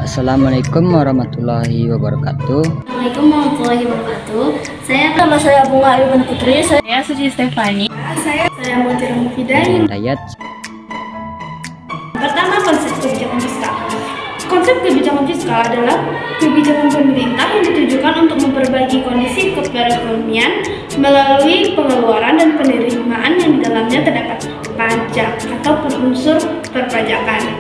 Assalamualaikum warahmatullahi wabarakatuh. Assalamualaikum warahmatullahi wabarakatuh. Nama saya Bunga Ayuban Putri. Saya Suci Stefani. Saya Mutir Mufidain. Dayat. Pertama, konsep kebijakan fiskal. Konsep kebijakan fiskal adalah kebijakan pemerintah yang ditujukan untuk memperbaiki kondisi perekonomian melalui pengeluaran dan penerimaan yang di dalamnya terdapat pajak atau unsur perpajakan.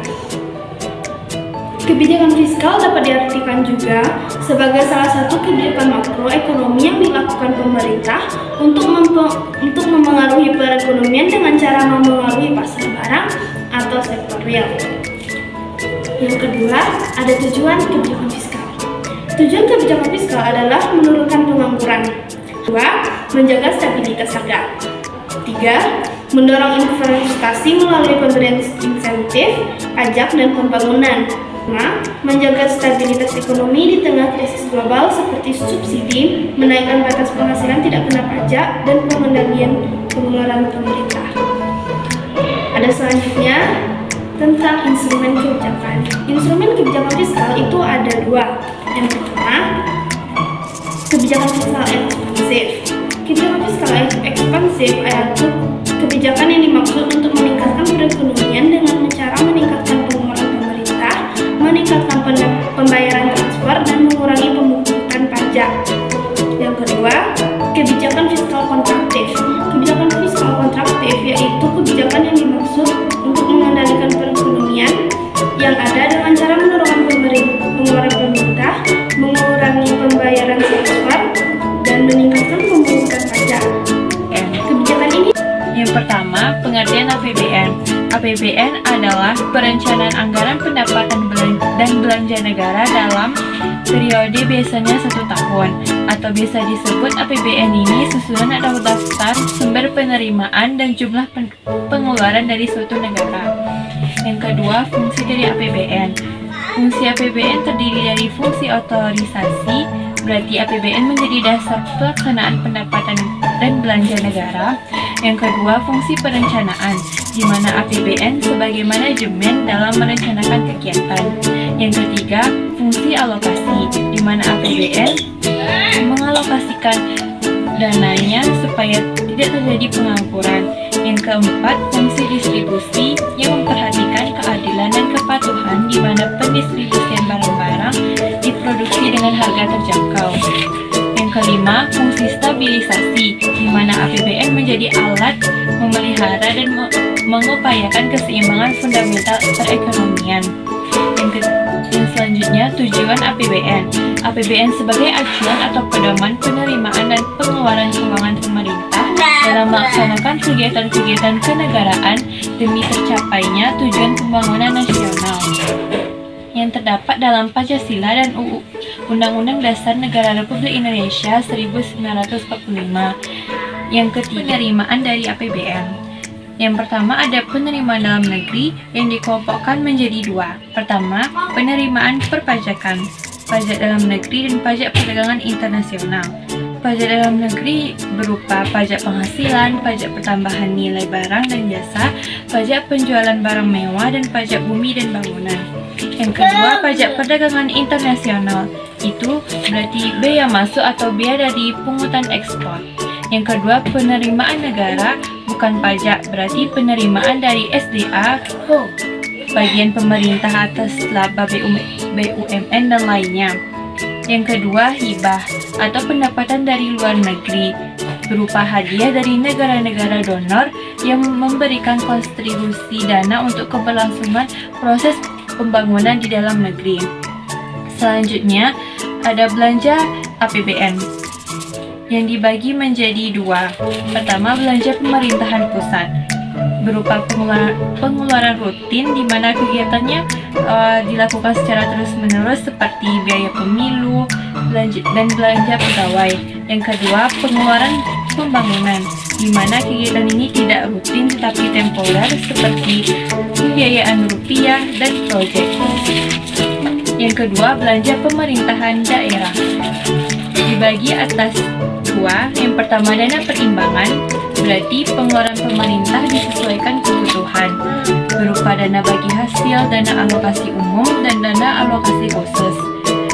Kebijakan fiskal dapat diartikan juga sebagai salah satu kebijakan makroekonomi yang dilakukan pemerintah untuk memengaruhi perekonomian dengan cara memengaruhi pasar barang atau sektor real. Yang kedua, ada tujuan kebijakan fiskal. Tujuan kebijakan fiskal adalah menurunkan pengangguran. Dua, menjaga stabilitas harga. Tiga, mendorong investasi melalui pemberian insentif, pajak, dan pembangunan. 5. Menjaga stabilitas ekonomi di tengah krisis global seperti subsidi, menaikkan batas penghasilan tidak kena pajak, dan pengendalian pengeluaran pemerintah. Ada selanjutnya tentang instrumen kebijakan. Instrumen kebijakan fiskal itu ada dua. Yang pertama, kebijakan fiskal ekspansif. Kebijakan fiskal ekspansif yaitu kebijakan yang dimaksud untuk meningkatkan perekonomian dengan cara meningkatkan pengeluaran pemerintah, meningkatkan pembayaran transfer, dan mengurangi pemungutan pajak. Yang kedua, kebijakan fiskal kontraktif. Kebijakan fiskal kontraktif yaitu kebijakan yang dimaksud untuk mengendalikan perekonomian yang ada dengan cara menurunkan pengeluaran pemerintah, mengurangi pembayaran transfer, dan meningkatkan pemungutan pajak. Kebijakan ini yang pertama, pengertian APBN. APBN adalah perencanaan anggaran pendapatan dan belanja negara dalam periode biasanya 1 tahun, atau biasa disebut APBN ini susunan atau daftar sumber penerimaan dan jumlah pengeluaran dari suatu negara. Yang kedua, fungsi dari APBN. Fungsi APBN terdiri dari fungsi otorisasi, berarti APBN menjadi dasar pelaksanaan pendapatan dan belanja negara. Yang kedua, fungsi perencanaan, di mana APBN sebagai manajemen dalam merencanakan kegiatan. Yang ketiga, fungsi alokasi, di mana APBN mengalokasikan dananya supaya tidak terjadi pengangguran. Yang keempat, fungsi distribusi yang memperhatikan keadilan dan kepatuhan, di mana pendistribusian barang-barang diproduksi dengan harga terjangkau. Yang kelima, fungsi stabilisasi, di mana APBN menjadi alat memelihara dan mengupayakan keseimbangan fundamental perekonomian. Yang selanjutnya, tujuan APBN. APBN sebagai acuan atau pedoman penerimaan dan pengeluaran keuangan pemerintah dalam melaksanakan kegiatan-kegiatan kenegaraan demi tercapainya tujuan pembangunan nasional yang terdapat dalam Pancasila dan Undang-Undang Dasar Negara Republik Indonesia 1945. Yang ketiga, penerimaan dari APBN. Yang pertama, ada penerimaan dalam negeri yang dikelompokkan menjadi dua. Pertama, penerimaan perpajakan, pajak dalam negeri dan pajak perdagangan internasional. Pajak dalam negeri berupa pajak penghasilan, pajak pertambahan nilai barang dan jasa, pajak penjualan barang mewah, dan pajak bumi dan bangunan. Yang kedua, pajak perdagangan internasional, itu berarti bea masuk atau biaya dari pungutan ekspor. Yang kedua, penerimaan negara, bukan pajak, berarti penerimaan dari SDA, bagian pemerintah atas laba BUMN dan lainnya. Yang kedua, hibah atau pendapatan dari luar negeri, berupa hadiah dari negara-negara donor yang memberikan kontribusi dana untuk keberlangsungan proses pembangunan di dalam negeri. Selanjutnya, ada belanja APBN yang dibagi menjadi dua. Pertama, belanja pemerintahan pusat, berupa pengeluaran rutin di mana kegiatannya dilakukan secara terus-menerus seperti biaya pemilu dan belanja pegawai. Yang kedua, pengeluaran pembangunan, di mana kegiatan ini tidak rutin tetapi temporer seperti pembiayaan rupiah dan proyek. Yang kedua, belanja pemerintahan daerah dibagi atas dua. Yang pertama, dana perimbangan, berarti pengeluaran pemerintah disesuaikan kebutuhan. berupa dana bagi hasil, dana alokasi umum, dan dana alokasi khusus.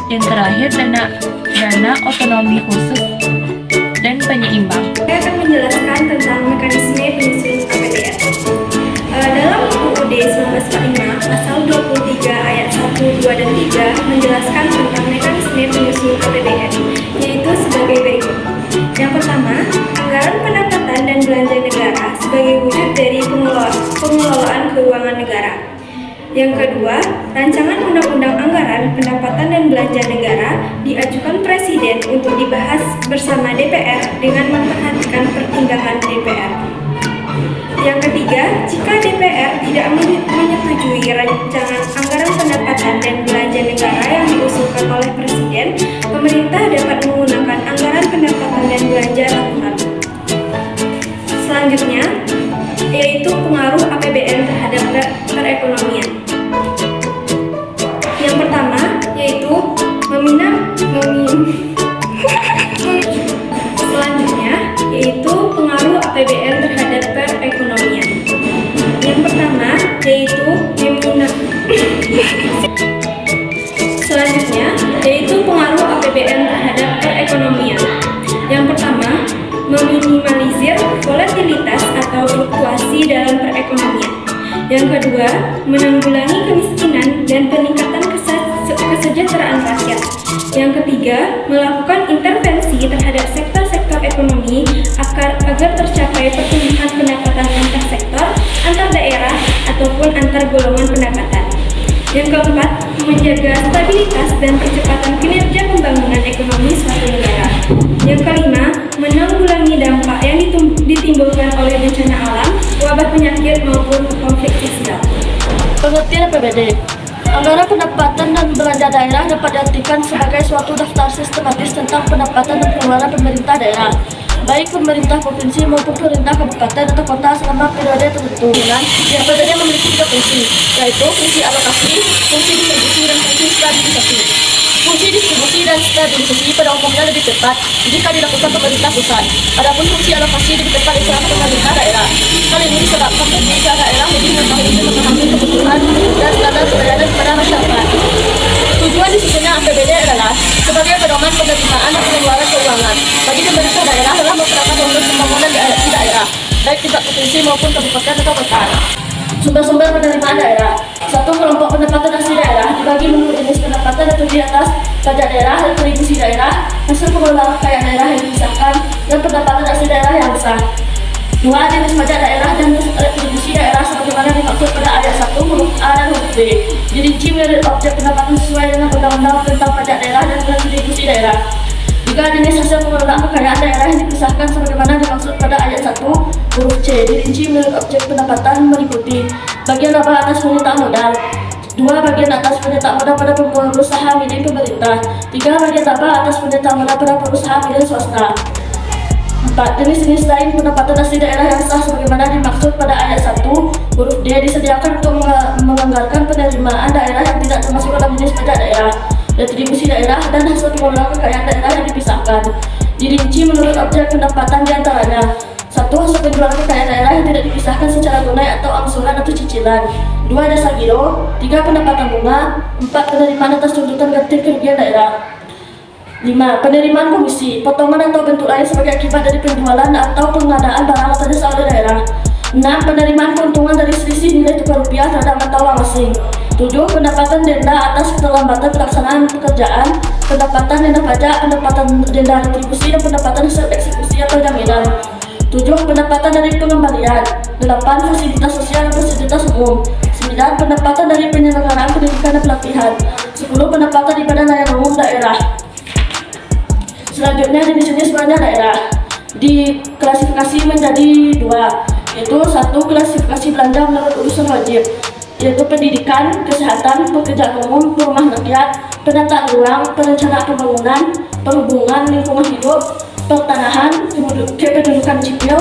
Yang terakhir, dana otonomi khusus dan penyeimbang. Saya akan menjelaskan tentang mekanisme penyusunan APBN. Dalam UUD 1945, pasal 23 ayat 1, 2, dan 3 menjelaskan tentang mekanisme penyusunan APBN, yaitu sebagai berikut. Yang pertama, anggaran pendapatan dan belanja negara sebagai wujud dari pengelolaan keuangan negara. Yang kedua, rancangan undang-undang anggaran, pendapatan dan belanja negara diajukan Presiden untuk dibahas bersama DPR dengan memperhatikan pertimbangan DPR. Yang ketiga, jika DPR tidak menyetujui rancangan anggaran pendapatan dan belanja negara yang diusulkan oleh Presiden, pemerintah dapat menggunakan anggaran pendapatan dan belanja tahunan. Selanjutnya, yaitu pengaruh APBN terhadap perekonomian. Yang pertama, yaitu selanjutnya, yaitu pengaruh APBN terhadap perekonomian. Yang pertama, yaitu selanjutnya, yaitu pengaruh APBN terhadap perekonomian. Yang pertama, meminimalisir volatilitas atau fluktuasi dalam perekonomian. Yang kedua, menanggulangi kemiskinan dan peningkatan kesejahteraan rakyat. Yang ketiga, melakukan intervensi terhadap sektor-sektor ekonomi agar tercapai pertumbuhan pendapatan antar sektor, antar daerah, ataupun antar golongan pendapatan. Yang keempat, menjaga stabilitas dan percepatan kinerja pembangunan ekonomi suatu negara. Yang kelima, menanggulangi dampak yang ditimbulkan oleh bencana alam, wabah penyakit maupun konflik sosial. Pengertian APBD. Anggaran pendapatan dan belanja daerah dapat diartikan sebagai suatu daftar sistematis tentang pendapatan dan pengeluaran pemerintah daerah, baik pemerintah provinsi maupun pemerintah kabupaten atau kota selama periode tertentu. Yang APBD memiliki 3 fungsi, yaitu fungsi alokasi, fungsi distribusi, dan fungsi stabilisasi. Fungsi distribusi dan stabilisasi pada umumnya lebih tepat jika dilakukan pemerintah pusat. Adapun fungsi alokasi lebih tepat dilakukan pemerintah daerah. Hal ini disebabkan pemerintah daerah lebih mengetahui dan memahami kebutuhan dan standar pelayanan kepada masyarakat. Tujuan disusunnya APBD adalah sebagai pedoman penerimaan dan pengeluaran keuangan bagi pemerintah daerah dalam melaksanakan program pembangunan di daerah, baik tingkat provinsi maupun kabupaten atau kota. Sumber-sumber penerimaan daerah. Satu, kelompok pendapatan asli daerah dibagi menurut jenis pendapatan yang terdiri atas pajak daerah, retribusi daerah, hasil pengelolaan kekayaan daerah yang dipisahkan, dan pendapatan asli daerah yang besar. Dua, jenis pajak daerah dan retribusi daerah sebagaimana dimaksud pada ayat 1 huruf A dan huruf B. Dirinci menurut objek pendapatan sesuai dengan undang-undang tentang pajak daerah dan retribusi daerah. Tiga, jenis hasil pengelolaan kekayaan daerah yang dipisahkan sebagaimana dimaksud pada ayat 1 huruf C. Dirinci menurut objek pendapatan meliputi bagian laba atas penyertaan modal. 2. Bagian atas penyertaan modal pada perusahaan milik pemerintah. 3. Bagian laba atas penyertaan modal pada perusahaan milik swasta. 4. Jenis-jenis lain pendapatan asli daerah yang sah sebagaimana dimaksud pada ayat 1 huruf D disediakan untuk menganggarkan penerimaan daerah yang tidak termasuk dalam jenis pajak daerah, retribusi daerah, dan hasil pengelolaan kekayaan daerah yang dipisahkan. Dirinci menurut objek pendapatan diantaranya: 1. Hasil penjualan kekayaan daerah yang tidak dipisahkan secara tunai atau angsuran atau cicilan. 2. Jasa giro. 3. Pendapatan bunga. 4. Penerimaan atas tuntutan ganti kerugian daerah. 5. Penerimaan komisi, potongan atau bentuk lain sebagai akibat dari penjualan atau pengadaan barang atau jasa oleh daerah. 6. Penerimaan keuntungan dari selisih nilai tukar rupiah terhadap mata uang asing. 7. Pendapatan denda atas keterlambatan pelaksanaan pekerjaan, pendapatan denda pajak, pendapatan denda retribusi, dan pendapatan hasil eksekusi atau jaminan. 7. Pendapatan dari pengembalian. 8. Fasilitas sosial dan fasilitas umum. 9. Pendapatan dari penyelenggaraan pendidikan dan pelatihan. 10. Pendapatan di badan layanan umum daerah. Selanjutnya, jenis-jenis belanja daerah diklasifikasi menjadi 2, yaitu 1. Klasifikasi belanja menurut urusan wajib, yaitu pendidikan, kesehatan, pekerjaan umum, perumahan rakyat, penataan ruang, perencanaan pembangunan, perhubungan, lingkungan hidup, pertanahan, kependudukan sipil,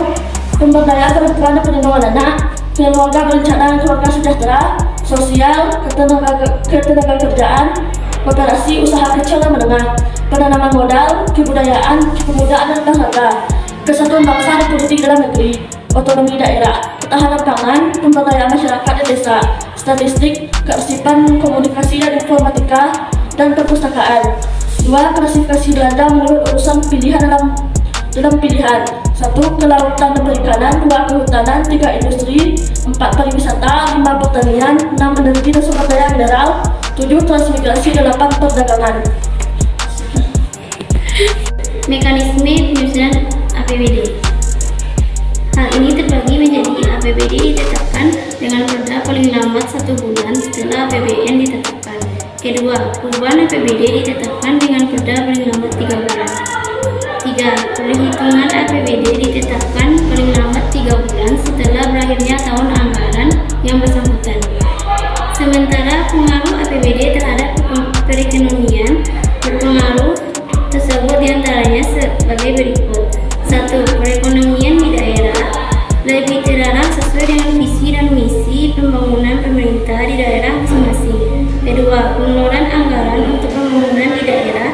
pemberdayaan perempuan dan perlindungan anak, keluarga berencana dan keluarga sejahtera, sosial, ketenaga kerjaan, koperasi, usaha kecil dan menengah, penanaman modal, kebudayaan, kepemudaan dan olahraga, kesatuan bangsa dan politik dalam negeri, otonomi daerah. ketahanan pangan, pemberdayaan masyarakat dan desa, statistik, kearsipan, komunikasi dan informatika, dan perpustakaan. 2. Klasifikasi Belanda menurut urusan pilihan dalam pilihan. 1. Kelautan dan perikanan, 2. Kehutanan, 3. Industri, 4. Pariwisata, 5. Pertanian, 6. Energi dan sumber daya mineral, 7. Transmigrasi, 8. Perdagangan. Mekanisme penyusunan APBD. Hal ini terbagi menjadi APBD ditetapkan dengan perda paling lambat 1 bulan setelah APBN ditetapkan. Kedua, perubahan APBD ditetapkan dengan perda paling lambat 3 bulan. 3. Perhitungan APBD ditetapkan paling lambat 3 bulan setelah berakhirnya tahun anggaran yang bersangkutan. Sementara pengaruh APBD terhadap perekonomian berpengaruh tersebut diantaranya sebagai berikut. 1. Perekonomian di daerah lebih terarah sesuai dengan visi dan misi pembangunan pemerintah di daerah masing-masing. Kedua, pengeluaran anggaran untuk pembangunan di daerah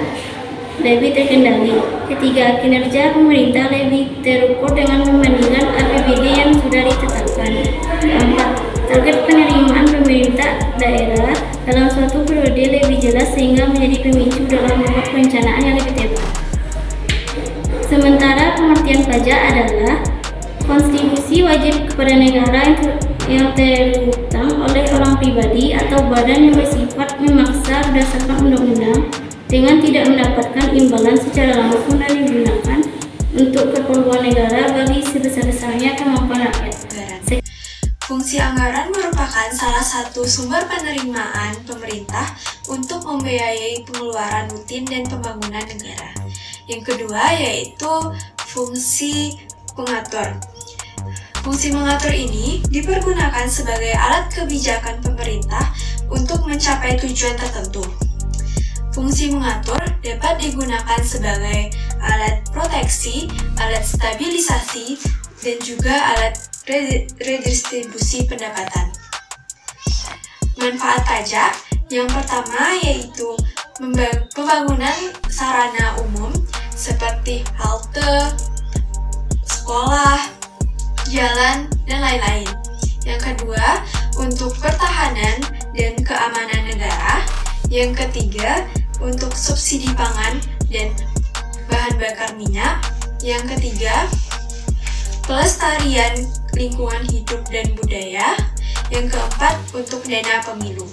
lebih terkendali. Ketiga, kinerja pemerintah lebih terukur dengan membandingkan APBD yang sudah ditetapkan. Keempat, target penerimaan pemerintah daerah dalam suatu periode lebih jelas sehingga menjadi pemicu dalam membuat perencanaan yang lebih tepat. Sementara pengertian pajak adalah kontribusi wajib kepada negara yang terhutang oleh orang pribadi atau badan yang bersifat memaksa berdasarkan undang-undang dengan tidak mendapatkan imbalan secara langsung dan digunakan untuk keperluan negara bagi sebesar-besarnya kemampuan rakyat. Fungsi anggaran merupakan salah satu sumber penerimaan pemerintah untuk membiayai pengeluaran rutin dan pembangunan negara. Yang kedua yaitu fungsi pengatur. Fungsi mengatur ini dipergunakan sebagai alat kebijakan pemerintah untuk mencapai tujuan tertentu. Fungsi mengatur dapat digunakan sebagai alat proteksi, alat stabilisasi, dan juga alat redistribusi pendapatan. Manfaat pajak yang pertama yaitu pembangunan sarana umum seperti halte, sekolah, jalan, dan lain-lain. Yang kedua, untuk pertahanan dan keamanan negara. Yang ketiga, untuk subsidi pangan dan bahan bakar minyak. Yang ketiga, pelestarian lingkungan hidup dan budaya. Yang keempat, untuk dana pemilu.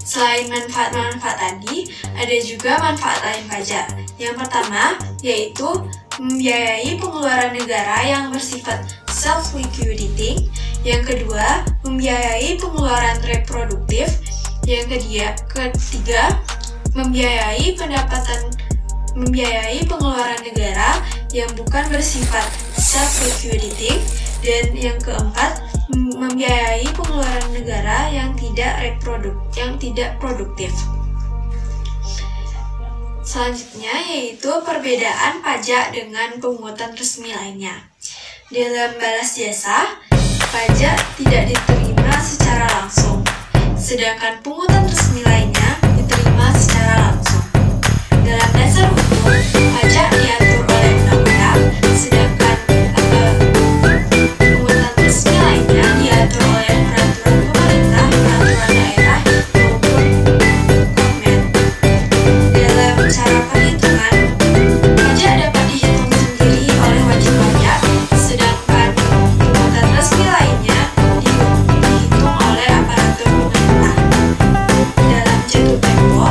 Selain manfaat-manfaat tadi, ada juga manfaat lain pajak. Yang pertama, yaitu membiayai pengeluaran negara yang bersifat self-liquidating. Yang kedua, membiayai pengeluaran reproduktif. Yang ketiga, membiayai pengeluaran negara yang bukan bersifat self-liquidating. Dan yang keempat, membiayai pengeluaran negara yang tidak produktif. Selanjutnya yaitu perbedaan pajak dengan pungutan resmi lainnya. Dalam balas jasa, pajak tidak diterima secara langsung, sedangkan pungutan resmi lainnya diterima secara langsung. Dalam dasar hukum, pajak diatur oleh undang-undang, sedangkan pungutan resmi lainnya diatur oleh peraturan pemerintah, peraturan daerah, maupun Parlemen. Dalam cara perhitungan, pajak dapat dihitung sendiri oleh wajib pajak, sedangkan pungutan resmi lainnya dihitung oleh aparatur pemerintah. Dalam jatuh tempo,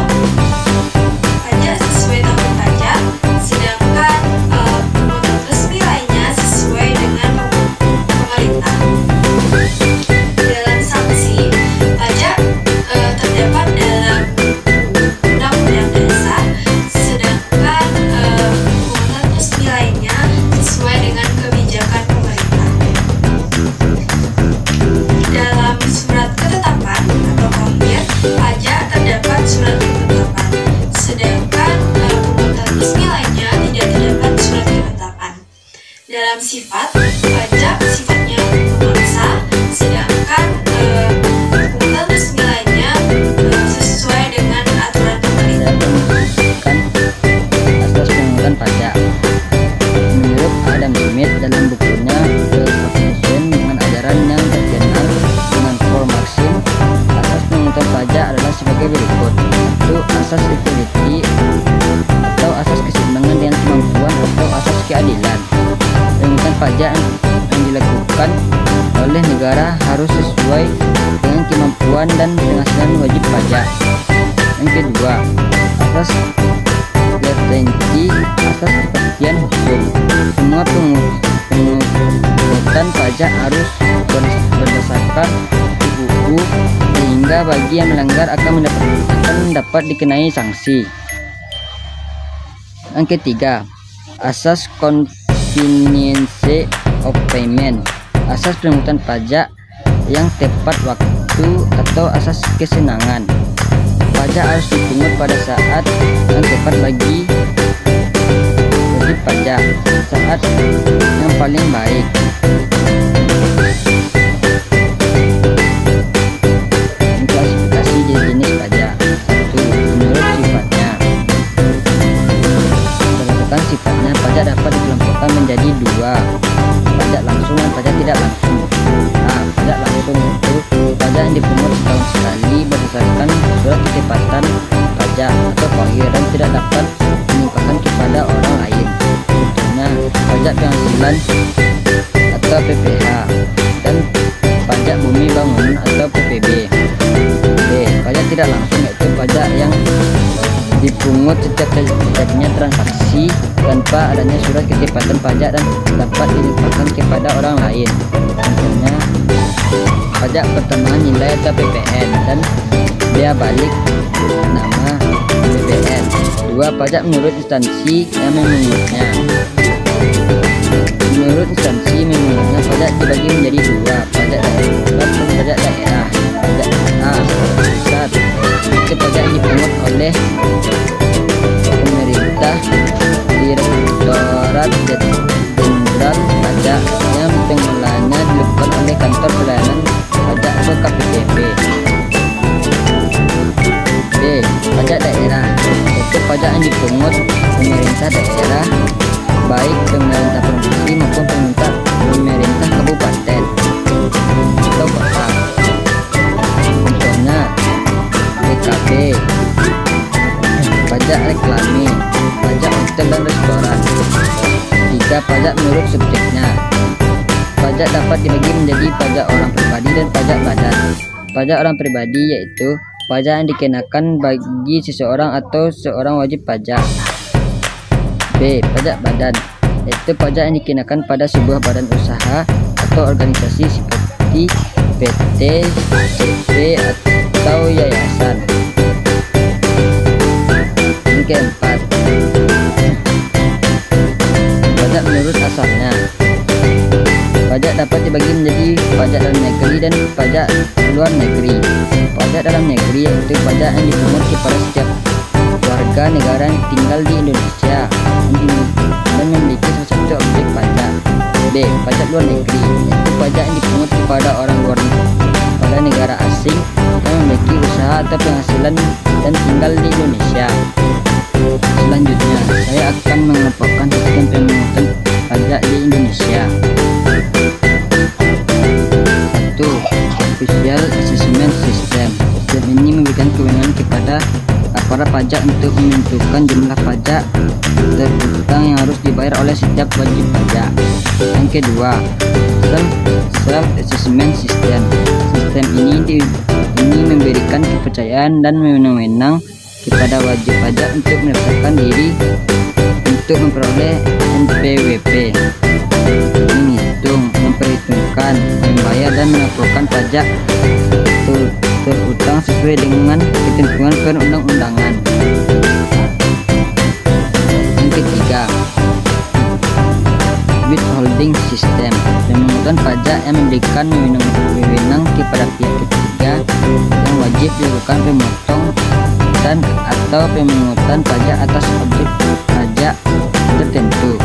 pajak sesuai tahun pajak, sedangkan pungutan resmi lainnya sesuai dengan pemerintah. Dalam sanksi, pajak terdapat dalam Undang-Undang Dasar, sedangkan pungutan resmi lainnya sesuai dengan kebijakan pemerintah. Dalam surat ketetapan atau kohir, pajak terdapat surat ketetapan, sedangkan pungutan resmi lainnya tidak terdapat surat ketetapan. Dalam sifat, pajak sifatnya memaksa, sedangkan pungutan resmi lainnya sesuai dengan aturan pemerintah. Kan asas pungutan pajak. Menurut Adam Smith dalam bukunya The Constitution dengan ajaran yang asas equality atau asas keseimbangan dengan kemampuan atau asas keadilan. Pemungutan pajak yang dilakukan oleh negara harus sesuai dengan kemampuan dan penghasilan wajib pajak. Yang kedua, asas certainty, asas kepastian hukum. Semua pemungutan pajak harus berdasarkan buku sehingga bagi yang melanggar akan dapat dikenai sanksi. Yang ketiga, asas convenience of payment, asas pemungutan pajak yang tepat waktu atau asas kesenangan. Pajak harus dipungut pada saat yang tepat bagi wajib pajak, saat yang paling baik. Klasifikasi jenis pajak. 1. Menurut sifatnya. Berdasarkan sifatnya, pajak dapat dikelompokkan menjadi 2, pajak langsung dan pajak tidak langsung. Pajak langsung itu pajak yang dipungut setahun sekali berdasarkan surat ketepatan pajak atau kohir dan tidak dapat dilimpahkan kepada orang lain. Contohnya pajak penghasilan atau PPH dan pajak bumi bangunan atau PPB. B. Pajak tidak langsung yaitu pajak yang dipungut setiap terjadinya transaksi tanpa adanya surat ketepatan pajak dan dapat dilimpahkan kepada orang lain. Contohnya pajak pertambahan nilai atau PPN dan bea balik nama BBN. 2. Pajak menurut instansi yang memungutnya. Menurut instansi memungutnya, pajak dibagi menjadi 2, pajak daerah dan pajak daerah. Pajak A, pusat, itu pajak yang dipungut oleh pemerintah, Direktorat Jenderal Pajak yang pengelolaannya dilakukan oleh Kantor Pelayanan Pajak atau KPPP. B. Pajak daerah, itu pajak yang dipungut pemerintah daerah, baik pemerintah provinsi maupun pemerintah kabupaten atau kota. Contohnya BKB, pajak reklame, pajak hotel dan restoran. 3. Pajak menurut subjeknya. Pajak dapat dibagi menjadi pajak orang pribadi dan pajak badan. Pajak orang pribadi yaitu pajak yang dikenakan bagi seseorang atau seorang wajib pajak. B. Pajak badan, yaitu pajak yang dikenakan pada sebuah badan usaha atau organisasi seperti PT, CV, atau yayasan. Yang keempat, pajak menurut asalnya. Pajak dapat dibagi menjadi pajak dalam negeri dan pajak luar negeri. Pajak dalam negeri yaitu pajak yang dipungut kepada setiap warga negara yang tinggal di Indonesia dan memiliki salah satu objek pajak. B. Pajak luar negeri, yaitu pajak yang dipungut kepada orang luar pada negara asing yang memiliki usaha atau penghasilan dan tinggal di Indonesia. Selanjutnya, saya akan mengelompokkan sistem pemungutan pajak di Indonesia. 1. Official Assessment System. Sistem ini memberikan kewenangan kepada aparat pajak untuk menentukan jumlah pajak terhutang yang harus dibayar oleh setiap wajib pajak. Yang kedua, Self Assessment System. Sistem ini memberikan kepercayaan dan wewenang kepada wajib pajak untuk mendaftarkan diri untuk memperoleh NPWP, menghitung, memperhitungkan, membayar dan melaporkan pajak terhutang sesuai dengan ketentuan perundang-undangan. Yang ketiga, Withholding System. Pemungutan pajak yang memberikan wewenang kepada pihak ketiga yang wajib dilakukan pemotong dan atau pemungutan pajak atas objek pajak tertentu.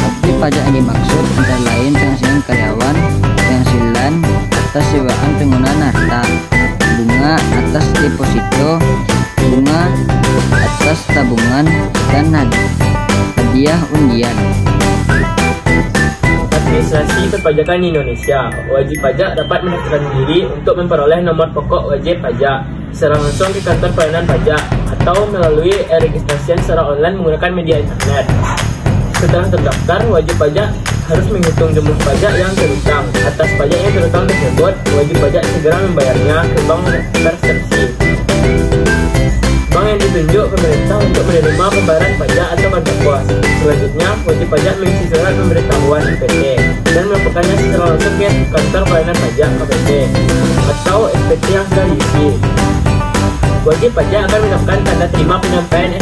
Objek pajak yang dimaksud antara lain penghasilan karyawan, penghasilan atas sewaan penggunaan harta, bunga atas deposito, bunga atas tabungan, dan hadiah undian. Administrasi perpajakan di Indonesia. Wajib pajak dapat mendaftarkan diri untuk memperoleh nomor pokok wajib pajak. secara langsung ke kantor pelayanan pajak atau melalui registrasian secara online menggunakan media internet. Setelah terdaftar, wajib pajak harus menghitung jumlah pajak yang terutang. Atas pajak yang terutang tersebut, wajib pajak segera membayarnya ke bank terseksi. Bank yang ditunjuk pemerintah untuk menerima pembayaran pajak atau pajak pos. Selanjutnya, wajib pajak mengisi surat pemberitahuan SPT dan melaporkannya secara langsung ke kantor pelayanan pajak KPP atau SPT yang sudah diisi. Wajib pajak akan mendapatkan tanda terima penyampaian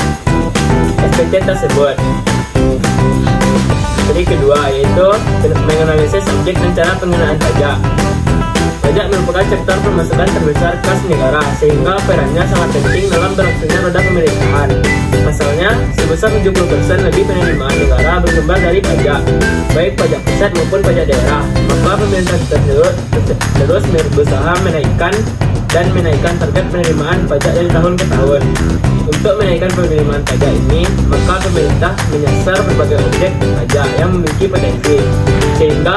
SPT tersebut. Jadi kedua yaitu menganalisis objek dan cara penggunaan pajak. Pajak merupakan sektor pemasukan terbesar kas negara sehingga perannya sangat penting dalam berlangsungnya roda pemerintahan. Pasalnya, sebesar 70% lebih penerimaan negara bersumber dari pajak, baik pajak pusat maupun pajak daerah. Maka pemerintah terus berusaha menaikkan target penerimaan pajak dari tahun ke tahun. Untuk menaikkan penerimaan pajak ini, maka pemerintah menyasar berbagai objek pajak yang memiliki potensi sehingga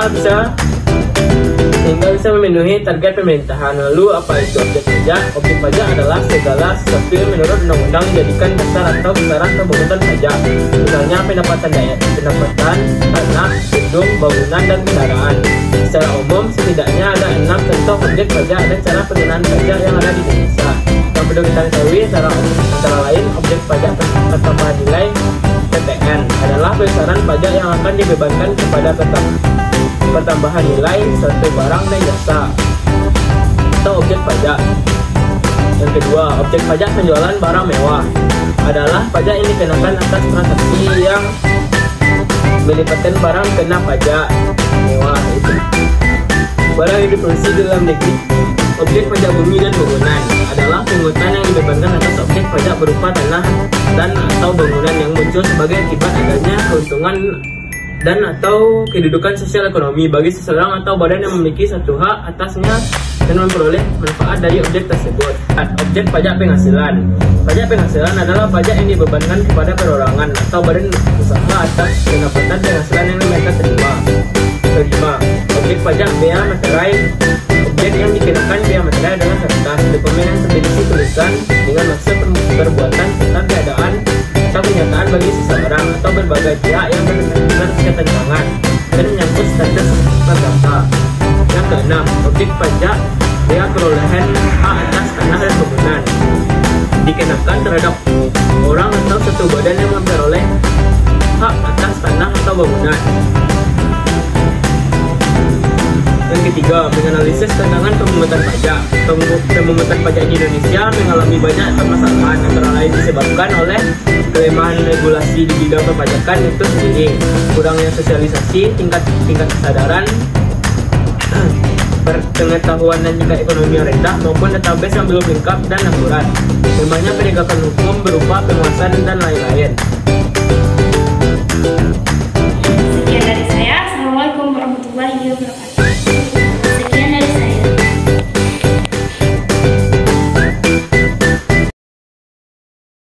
bisa memenuhi target pemerintahan. Lalu apa itu objek pajak? Objek pajak adalah segala sesuatu yang menurut undang-undang dijadikan dasar atau besaran pemungkutan pajak. Misalnya pendapatan tanah, gedung, bangunan, dan kendaraan. Secara umum, setidaknya ada 6 contoh objek pajak dan cara penggunaan pajak yang ada di Indonesia. Yang perlu kita ketahui antara lain objek pajak pertambahan nilai PTN adalah besaran pajak yang akan dibebankan kepada pertambahan nilai suatu barang dan jasa atau objek pajak. Yang kedua, objek pajak penjualan barang mewah adalah pajak yang dikenakan atas transaksi yang melibatkan barang kena pajak mewah itu barang yang diproduksi di dalam negeri. Objek pajak bumi dan bangunan adalah pungutan yang dibebankan atas objek pajak berupa tanah dan atau bangunan yang muncul sebagai akibat adanya keuntungan dan atau kedudukan sosial ekonomi bagi seseorang atau badan yang memiliki satu hak atasnya dan memperoleh manfaat dari objek tersebut. Objek pajak penghasilan. Pajak penghasilan adalah pajak yang dibebankan kepada perorangan atau badan usaha atas pendapatan penghasilan yang mereka terima. Kelima, objek pajak bea materai. Objek yang dikenakan bea materai adalah kertas, dokumen yang terisi tulisan dengan maksud perbuatan serta keadaan atau kenyataan bagi seseorang atau berbagai pihak yang berketentangan dan menyangkut status perdata. Yang keenam, objek pajak bea perolehan hak atas tanah dan bangunan dikenakan terhadap orang atau satu badan yang memperoleh hak atas tanah atau bangunan. Yang ketiga, menganalisis tantangan pemungutan pajak. Pemungutan pajak di Indonesia mengalami banyak permasalahan, antara lain disebabkan oleh kelemahan regulasi di bidang perpajakan itu sendiri, kurangnya sosialisasi, tingkat kesadaran, pengetahuan dan tingkat ekonomi yang rendah, maupun database yang belum lengkap dan akurat, lemahnya penegakan hukum berupa penguasaan dan lain-lain. Sekian dari saya. Assalamualaikum warahmatullahi wabarakatuh.